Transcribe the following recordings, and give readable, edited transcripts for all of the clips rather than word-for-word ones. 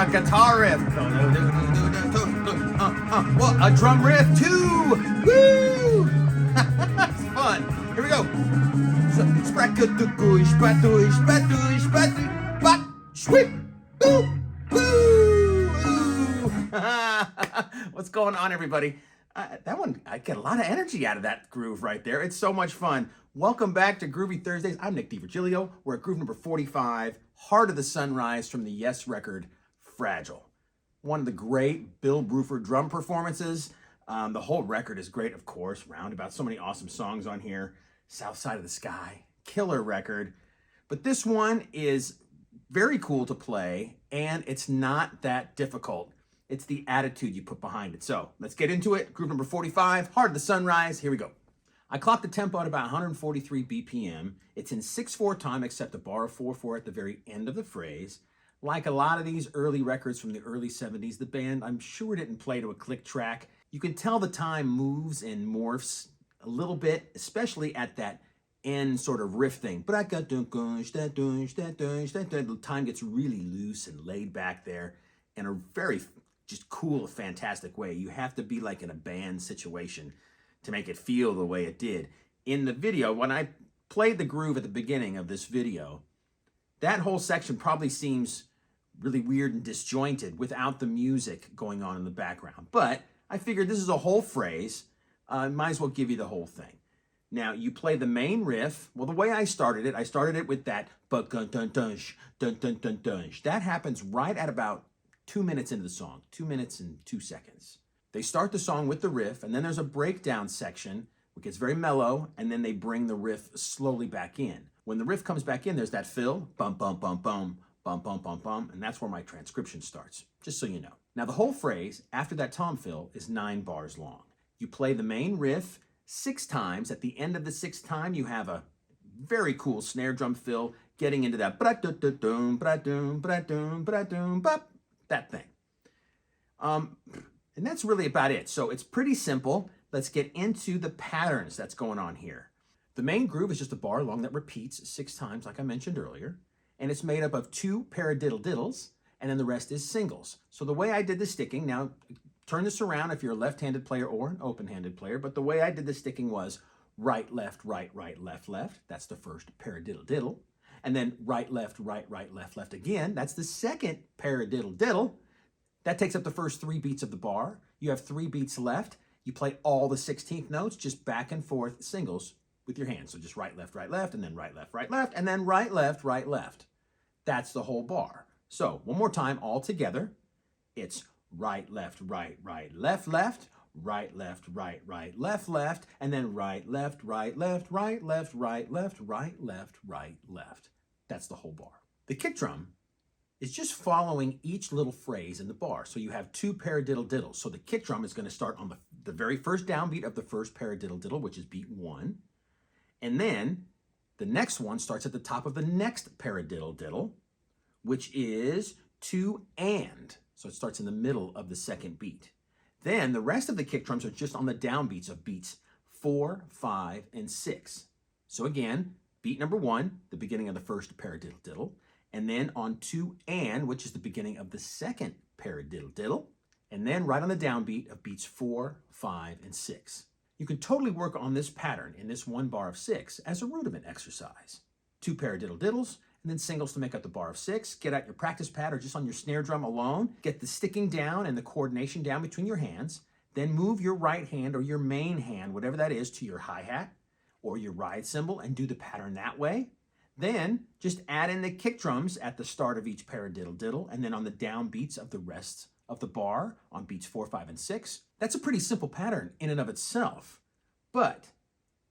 a guitar riff. What a drum riff too. Woo! That's fun. Here we go. What's going on, everybody? That one, I get a lot of energy out of that groove right there. It's so much fun. Welcome back to Groovy Thursdays. I'm Nick DiVirgilio. We're at groove number 45, Heart of the Sunrise from the Yes record, Fragile. One of the great Bill Bruford drum performances. The whole record is great, of course. Roundabout, so many awesome songs on here. South Side of the Sky, killer record. But this one is very cool to play, and it's not that difficult. It's the attitude you put behind it. So let's get into it. Groove number 45, Heart of the Sunrise. Here we go. I clocked the tempo at about 143 BPM. It's in 6/4 time, except a bar of 4/4 at the very end of the phrase. Like a lot of these early records from the early 70s, the band, I'm sure, didn't play to a click track. You can tell the time moves and morphs a little bit, especially at that end sort of riff thing. But the time gets really loose and laid back there in a very just cool, fantastic way. You have to be like in a band situation to make it feel the way it did. In the video, when I played the groove at the beginning of this video, that whole section probably seems really weird and disjointed without the music going on in the background. But I figured this is a whole phrase. Might as well give you the whole thing. Now, you play the main riff. Well, the way I started it with that dun-dun-dun-dunsh, dun-dun-dun-dunsh. That happens right at about 2 minutes into the song, 2 minutes and 2 seconds. They start the song with the riff, and then there's a breakdown section, which gets very mellow, and then they bring the riff slowly back in. When the riff comes back in, there's that fill, bum, bum, bum, bum, bum, bum, bum, bum, and that's where my transcription starts, just so you know. Now, the whole phrase, after that tom fill, is 9 bars long. You play the main riff 6 times. At the end of the 6th time, you have a very cool snare drum fill getting into that bra-dum, bra-dum, bra-dum, bra-dum, bop, that thing. And that's really about it. So it's pretty simple. Let's get into the patterns that's going on here. The main groove is just a bar long that repeats 6 times, like I mentioned earlier, and it's made up of 2 paradiddle-diddles, and then the rest is singles. So the way I did the sticking, now turn this around if you're a left-handed player or an open-handed player, but the way I did the sticking was right, left, right, right, left, left. That's the first paradiddle-diddle. And then right, left, left, left again. That's the second paradiddle-diddle. That takes up the first 3 beats of the bar. You have 3 beats left. You play all the 16th notes, just back and forth singles with your hands. So just right, left, and then right, left, and then right, left. That's the whole bar. So one more time all together. It's right, left, right, left, right, left, left, and then right, left, right, left, right, left. That's the whole bar. The kick drum is just following each little phrase in the bar. So you have 2 paradiddle-diddles. So the kick drum is going to start on the very first downbeat of the first paradiddle-diddle, which is beat 1. And then the next one starts at the top of the next paradiddle-diddle, which is 2 and. So it starts in the middle of the second beat. Then the rest of the kick drums are just on the downbeats of beats 4, 5, and 6. So again, beat number 1, the beginning of the first paradiddle-diddle, and then on 2 and, which is the beginning of the second paradiddle-diddle, and then right on the downbeat of beats 4, 5, and 6. You can totally work on this pattern in this 1 bar of 6 as a rudiment exercise. 2 paradiddle-diddles, and then singles to make up the bar of 6. Get out your practice pad or just on your snare drum alone. Get the sticking down and the coordination down between your hands. Then move your right hand or your main hand, whatever that is, to your hi-hat or your ride cymbal and do the pattern that way. Then just add in the kick drums at the start of each paradiddle-diddle and then on the downbeats of the rest of the bar on beats 4, 5, and 6. That's a pretty simple pattern in and of itself. But,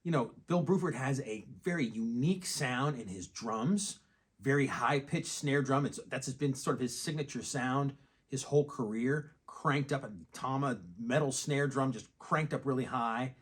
you know, Bill Bruford has a very unique sound in his drums. Very high-pitched snare drum. That's been sort of his signature sound his whole career. Cranked up a Tama metal snare drum, just cranked up really high.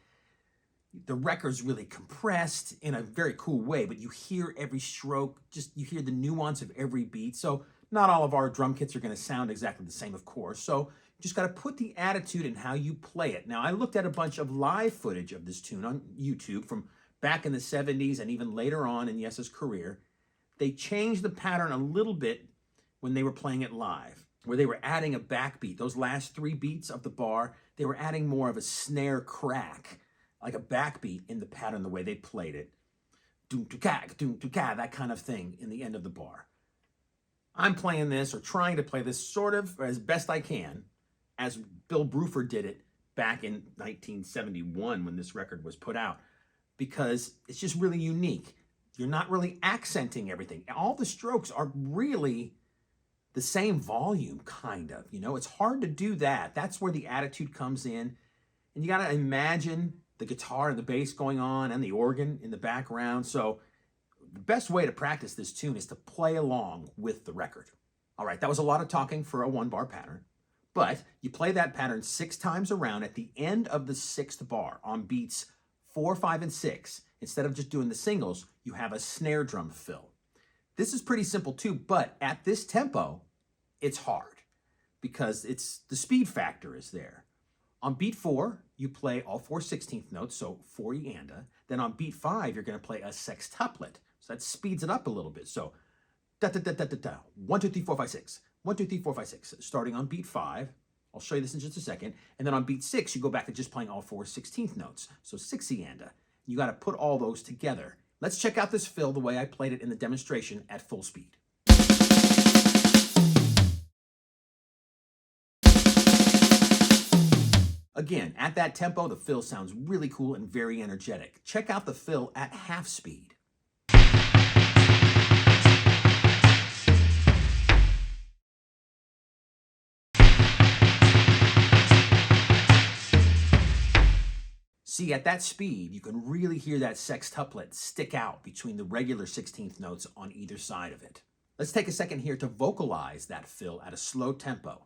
The record's really compressed in a very cool way, but you hear every stroke, you hear the nuance of every beat. So not all of our drum kits are going to sound exactly the same, of course. So you just got to put the attitude in how you play it. Now, I looked at a bunch of live footage of this tune on YouTube from back in the 70s and even later on in Yes's career. They changed the pattern a little bit when they were playing it live. where they were adding a backbeat. Those last 3 beats of the bar, they were adding more of a snare crack, like a backbeat in the pattern, the way they played it. Doom to ka, that kind of thing in the end of the bar. I'm playing this, or trying to play this, sort of as best I can, as Bill Bruford did it back in 1971 when this record was put out, because it's just really unique. You're not really accenting everything. All the strokes are really the same volume, kind of. You know, it's hard to do that. That's where the attitude comes in. And you got to imagine the guitar and the bass going on and the organ in the background. So the best way to practice this tune is to play along with the record. All right, that was a lot of talking for a 1-bar pattern. But you play that pattern 6 times around. At the end of the 6th bar on beats 4, 5, and 6, instead of just doing the singles, you have a snare drum fill. This is pretty simple too, but at this tempo, it's hard because the speed factor is there. On beat 4, you play all 4 16th notes, so 4 and. Then on beat 5, you're going to play a sextuplet. So that speeds it up a little bit. So da da da da da da. 1 2 3 4 5 6. 1 2 3 4 5 6. Starting on beat 5. I'll show you this in just a second. And then on beat 6, you go back to just playing all 4 16th notes. So 6 and. You got to put all those together. Let's check out this fill the way I played it in the demonstration at full speed. Again, at that tempo, the fill sounds really cool and very energetic. Check out the fill at half speed. See, at that speed, you can really hear that sextuplet stick out between the regular 16th notes on either side of it. Let's take a second here to vocalize that fill at a slow tempo.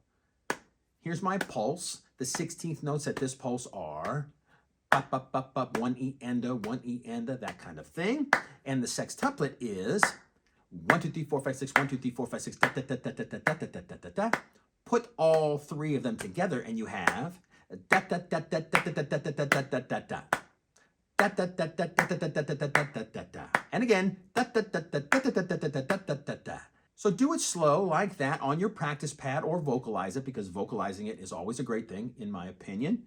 Here's my pulse. The 16th notes at this pulse are bop, bop, bop, bop, 1 E and a, 1 E and a, that kind of thing. And the sextuplet is 1 2 3 4 5 6, 1 2 3 4 5 6, da da da da da da da da da da da. Put all 3 of them together and you have da da da da da da da da da da da da da da. Da da da da da da da da da da da da da. And again, da da da da da da da da da da da da da. So do it slow like that on your practice pad or vocalize it, because vocalizing it is always a great thing, in my opinion.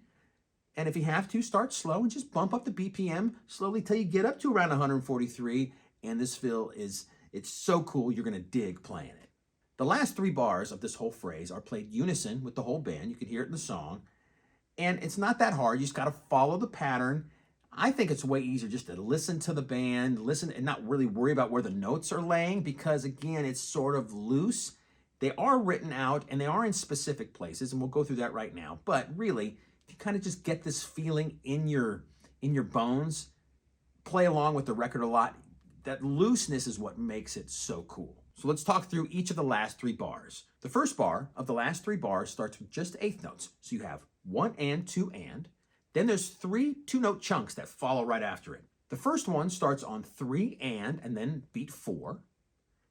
And if you have to, start slow and just bump up the BPM slowly till you get up to around 143. And this fill it's so cool, you're going to dig playing it. The last 3 bars of this whole phrase are played unison with the whole band. You can hear it in the song. And it's not that hard. You just got to follow the pattern. I think it's way easier just to listen to the band, listen and not really worry about where the notes are laying, because again, it's sort of loose. They are written out and they are in specific places, and we'll go through that right now. But really, if you kind of just get this feeling in your bones, play along with the record a lot, that looseness is what makes it so cool. So let's talk through each of the last 3 bars. The first bar of the last 3 bars starts with just 8th notes. So you have 1 and 2 and. Then there's 3 2-note chunks that follow right after it. The first one starts on 3 and then beat 4.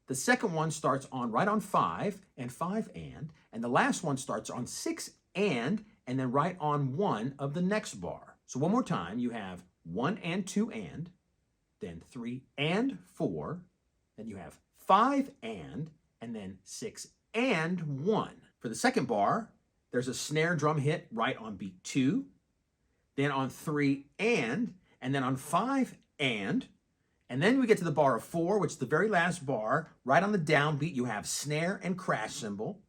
The second one starts on right on 5 and 5 and the last one starts on 6 and then right on 1 of the next bar. So one more time, you have 1 and 2 and, then 3 and 4, then you have 5 and then 6 and 1. For the second bar, there's a snare drum hit right on beat 2, then on 3 and then on 5 and then we get to the bar of 4, which is the very last bar. Right on the downbeat, you have snare and crash cymbal.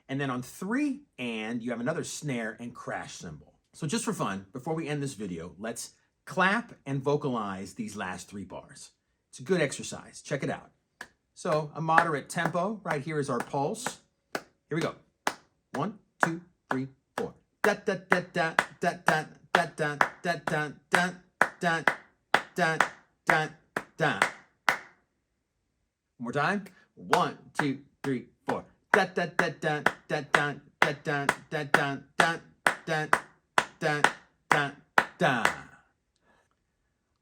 And then on 3 and you have another snare and crash cymbal. So just for fun, before we end this video, let's clap and vocalize these last 3 bars. It's a good exercise. Check it out. So a moderate tempo. Right here is our pulse. Here we go. 1, 2, 3, 4. Da da da da da da da da da da da da da da da. One more time. 1, 2, 3, 4. Da da da da da da da da da da da da da da da.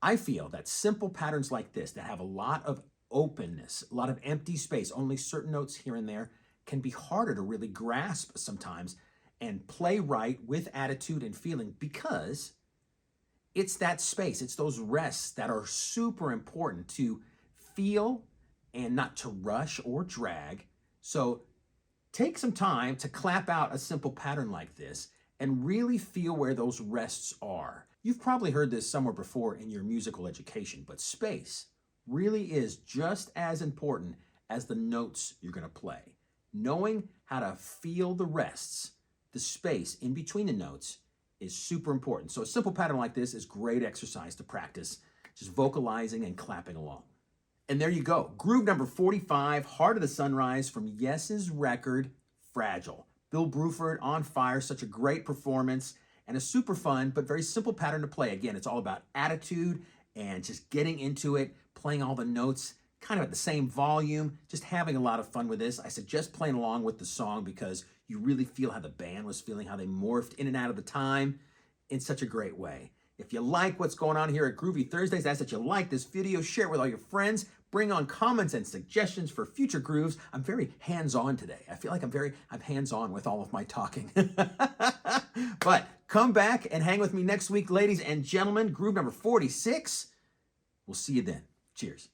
I feel that simple patterns like this that have a lot of openness, a lot of empty space, only certain notes here and there, can be harder to really grasp sometimes and play right with attitude and feeling, because it's that space, it's those rests that are super important to feel and not to rush or drag. So Take some time to clap out a simple pattern like this and really feel where those rests are. You've probably heard this somewhere before in your musical education, but space really is just as important as the notes you're going to play. Knowing how to feel the rests, the space in between the notes, is super important. So a simple pattern like this is great exercise to practice, just vocalizing and clapping along. And there you go. Groove number 45, Heart of the Sunrise from Yes's record, Fragile. Bill Bruford on fire, such a great performance and a super fun but very simple pattern to play. Again, it's all about attitude and just getting into it, playing all the notes kind of at the same volume, just having a lot of fun with this. I suggest playing along with the song because you really feel how the band was feeling, how they morphed in and out of the time in such a great way. If you like what's going on here at Groovy Thursdays, ask that you like this video, share it with all your friends, bring on comments and suggestions for future grooves. I'm very hands-on today. I feel like I'm hands-on with all of my talking. But come back and hang with me next week, ladies and gentlemen. Groove number 46. We'll see you then. Cheers.